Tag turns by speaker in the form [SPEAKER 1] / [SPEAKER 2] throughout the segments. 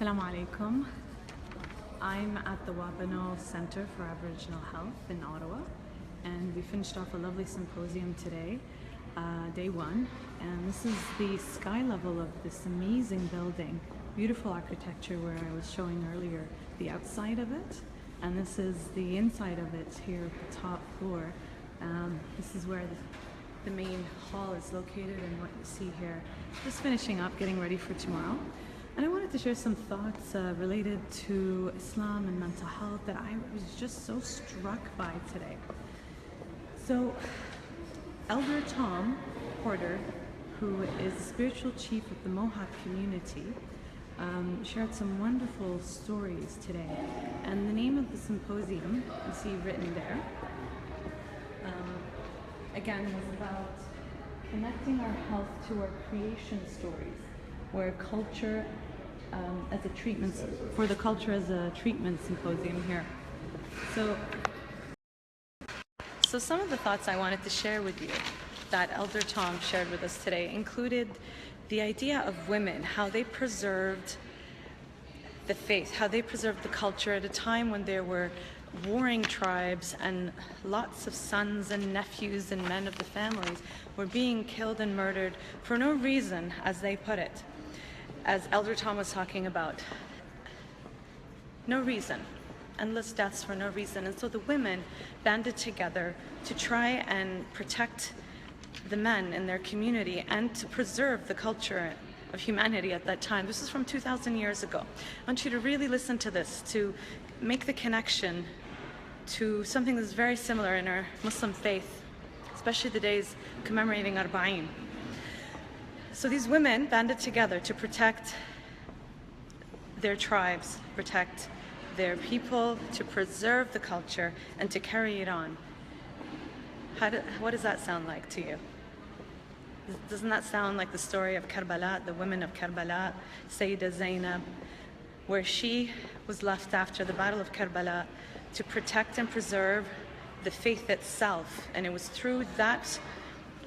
[SPEAKER 1] Assalamu alaikum. I'm at the Wabano Centre for Aboriginal Health in Ottawa, and we finished off a lovely symposium today, day one, and this is the sky level of this amazing building, beautiful architecture where I was showing earlier the outside of it, and this is the inside of it here at the top floor. This is where the main hall is located and what you see here. Just finishing up, getting ready for tomorrow. And I wanted to share some thoughts related to Islam and mental health that I was just so struck by today. So, Elder Tom Porter, who is the spiritual chief of the Mohawk community, shared some wonderful stories today. And the name of the symposium, you see written there, again, was about connecting our health to our creation stories, where culture as a treatment, for the culture as a treatment symposium here. So some of the thoughts I wanted to share with you that Elder Tom shared with us today included the idea of women, how they preserved the faith, how they preserved the culture at a time when there were warring tribes and lots of sons and nephews and men of the families were being killed and murdered for no reason, as they put it, as Elder Tom was talking about. No reason, endless deaths for no reason. And so the women banded together to try and protect the men in their community and to preserve the culture of humanity at that time. This is from 2,000 years ago. I want you to really listen to this, to make the connection to something that's very similar in our Muslim faith, especially the days commemorating Arba'in. So these women banded together to protect their tribes, protect their people, to preserve the culture, and to carry it on. What does that sound like to you? Doesn't that sound like the story of Karbala, the women of Karbala, Sayyida Zainab, where she was left after the Battle of Karbala to protect and preserve the faith itself, and it was through that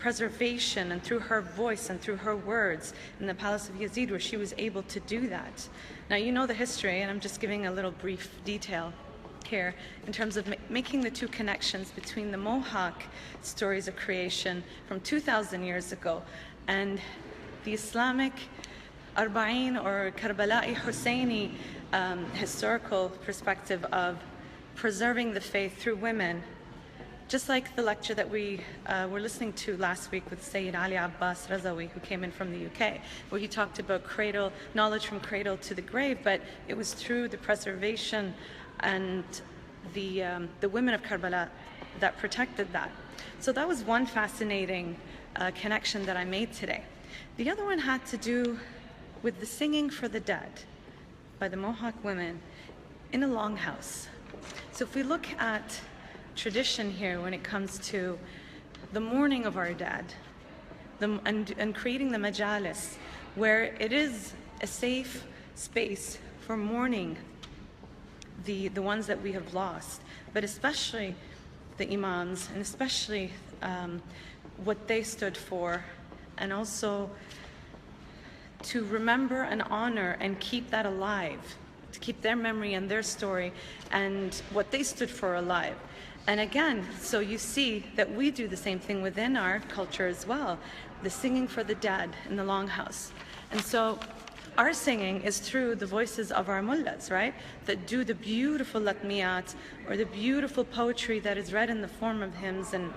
[SPEAKER 1] preservation and through her voice and through her words in the palace of Yazid where she was able to do that. Now you know the history, and I'm just giving a little brief detail here in terms of making the two connections between the Mohawk stories of creation from 2,000 years ago and the Islamic Arba'in or Karbala'i Husseini historical perspective of preserving the faith through women. Just like the lecture that we were listening to last week with Sayyid Ali Abbas Razawi, who came in from the UK, where he talked about knowledge from cradle to the grave, but it was through the preservation and the women of Karbala that protected that. So that was one fascinating connection that I made today. The other one had to do with the singing for the dead by the Mohawk women in a longhouse. So if we look at tradition here when it comes to the mourning of our dead and creating the majalis, where it is a safe space for mourning the ones that we have lost, but especially the imams, and especially what they stood for, and also to remember and honor and keep that alive, to keep their memory and their story and what they stood for alive. And again, so you see that we do the same thing within our culture as well, the singing for the dead in the longhouse. And so our singing is through the voices of our mullahs, right? That do the beautiful latmiyat, or the beautiful poetry that is read in the form of hymns and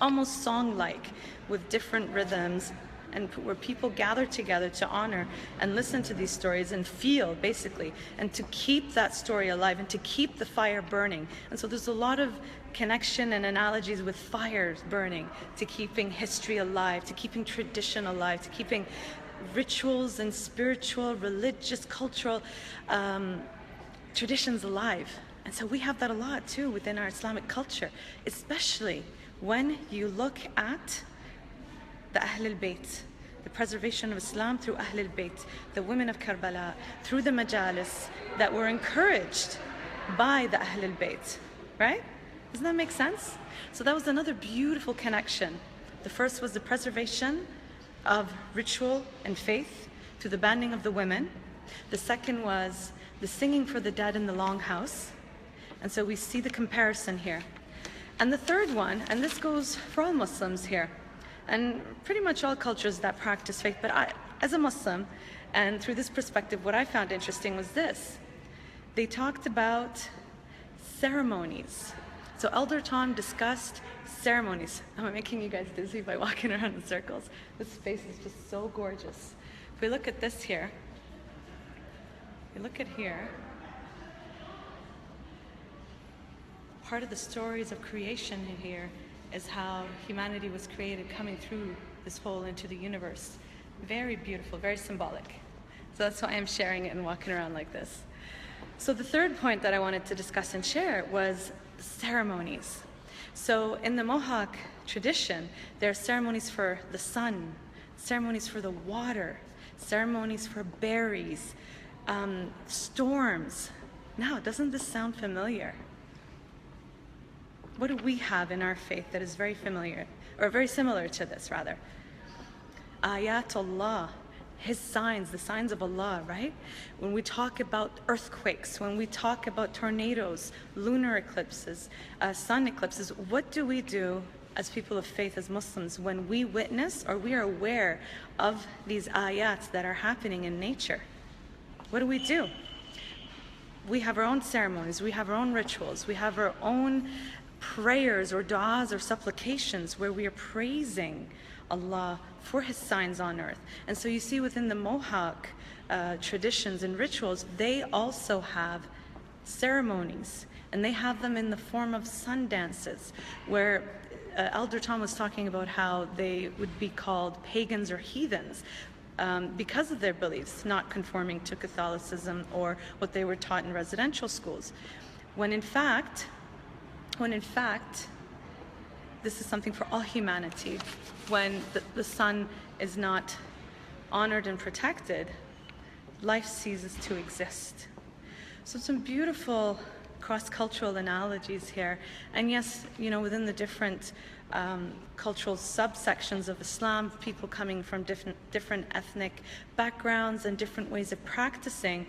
[SPEAKER 1] almost song-like with different rhythms, and where people gather together to honor and listen to these stories and feel, basically, and to keep that story alive and to keep the fire burning. And so there's a lot of connection and analogies with fires burning, to keeping history alive, to keeping tradition alive, to keeping rituals and spiritual, religious, cultural traditions alive. And so we have that a lot too within our Islamic culture, especially when you look at the Ahl al-Bayt, the preservation of Islam through Ahl al-Bayt, the women of Karbala, through the majalis that were encouraged by the Ahl al-Bayt, right? Doesn't that make sense? So that was another beautiful connection. The first was the preservation of ritual and faith through the banding of the women, The second was the singing for the dead in the longhouse. And so we see the comparison here. And the third one, and this goes for all Muslims here, and pretty much all cultures that practice faith, but I, as a Muslim, and through this perspective, what I found interesting was this. They talked about ceremonies. So Elder Tom discussed ceremonies. Am I making you guys dizzy by walking around in circles? This space is just so gorgeous. If we look at this here, if we look at here, part of the stories of creation in here is how humanity was created coming through this hole into the universe. Very beautiful, very symbolic. So that's why I'm sharing it and walking around like this. So the third point that I wanted to discuss and share was ceremonies. So in the Mohawk tradition, there are ceremonies for the sun, ceremonies for the water, ceremonies for berries, storms. Now, doesn't this sound familiar? What do we have in our faith that is very familiar, or very similar to this, rather? Ayatullah, His signs, the signs of Allah, right? When we talk about earthquakes, when we talk about tornadoes, lunar eclipses, sun eclipses, what do we do as people of faith, as Muslims, when we witness or we are aware of these ayats that are happening in nature? What do? We have our own ceremonies, we have our own rituals, we have our own prayers or du'as or supplications where we are praising Allah for His signs on earth. And so you see within the Mohawk traditions and rituals, they also have ceremonies, and they have them in the form of sun dances, where Elder Tom was talking about how they would be called pagans or heathens because of their beliefs, not conforming to Catholicism or what they were taught in residential schools. When in fact, this is something for all humanity. When the sun is not honored and protected, life ceases to exist. So some beautiful cross-cultural analogies here. And yes, you know, within the different cultural subsections of Islam, people coming from different ethnic backgrounds and different ways of practicing,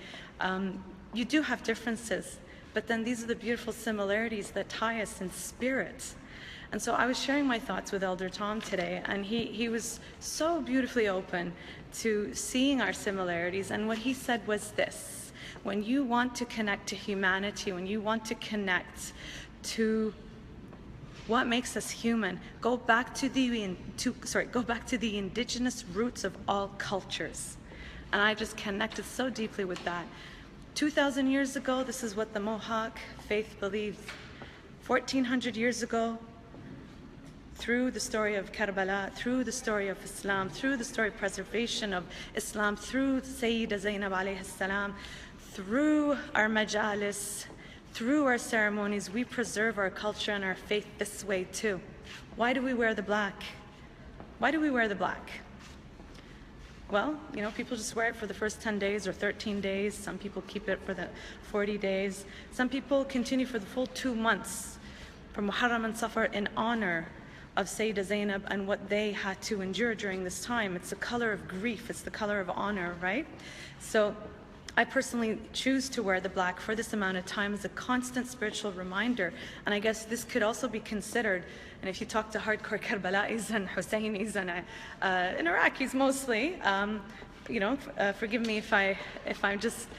[SPEAKER 1] you do have differences. But then these are the beautiful similarities that tie us in spirit. And so I was sharing my thoughts with Elder Tom today, and he was so beautifully open to seeing our similarities. And what he said was this: when you want to connect to humanity, when you want to connect to what makes us human, go back to the indigenous roots of all cultures. And I just connected so deeply with that. 2,000 years ago, this is what the Mohawk faith believed. 1,400 years ago, through the story of Karbala, through the story of Islam, through the story of preservation of Islam, through Sayyida Zainab alayhi salam, through our majalis, through our ceremonies, we preserve our culture and our faith this way too. Why do we wear the black? Why do we wear the black? Well, you know, people just wear it for the first 10 days or 13 days. Some people keep it for the 40 days. Some people continue for the full 2 months, from Muharram and Safar, in honor of Sayyida Zainab and what they had to endure during this time. It's the color of grief, it's the color of honor, right? So I personally choose to wear the black for this amount of time as a constant spiritual reminder. And I guess this could also be considered, and if you talk to hardcore Karbalais and Husseinis and Iraqis mostly, you know, forgive me if I'm just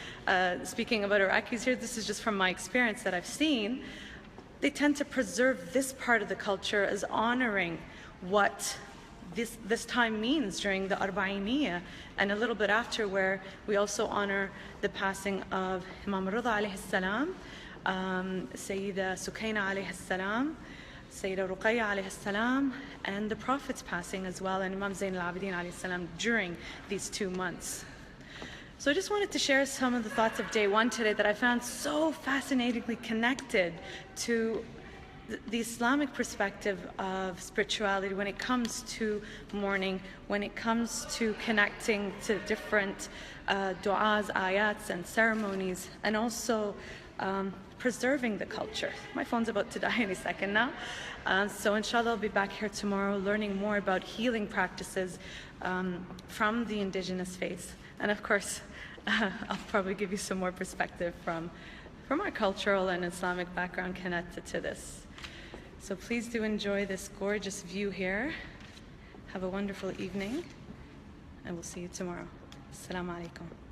[SPEAKER 1] speaking about Iraqis here. This is just from my experience that I've seen. They tend to preserve this part of the culture as honoring what this time means during the Arba'iniyya, and a little bit after, where we also honor the passing of Imam Rida alayhi salam, Sayyida Sukaina alayhi salam, Sayyida Ruqayya alayhi salam, and the Prophet's passing as well, and Imam Zain al-Abidin alayhi salam, during these 2 months. So I just wanted to share some of the thoughts of day one today that I found so fascinatingly connected to the Islamic perspective of spirituality when it comes to mourning, when it comes to connecting to different du'as, ayats, and ceremonies, and also preserving the culture. My phone's about to die any second now. So inshallah, I'll be back here tomorrow learning more about healing practices from the indigenous faiths. And of course, I'll probably give you some more perspective from our cultural and Islamic background connected to this. So please do enjoy this gorgeous view here. Have a wonderful evening, and we'll see you tomorrow. Assalamu alaikum.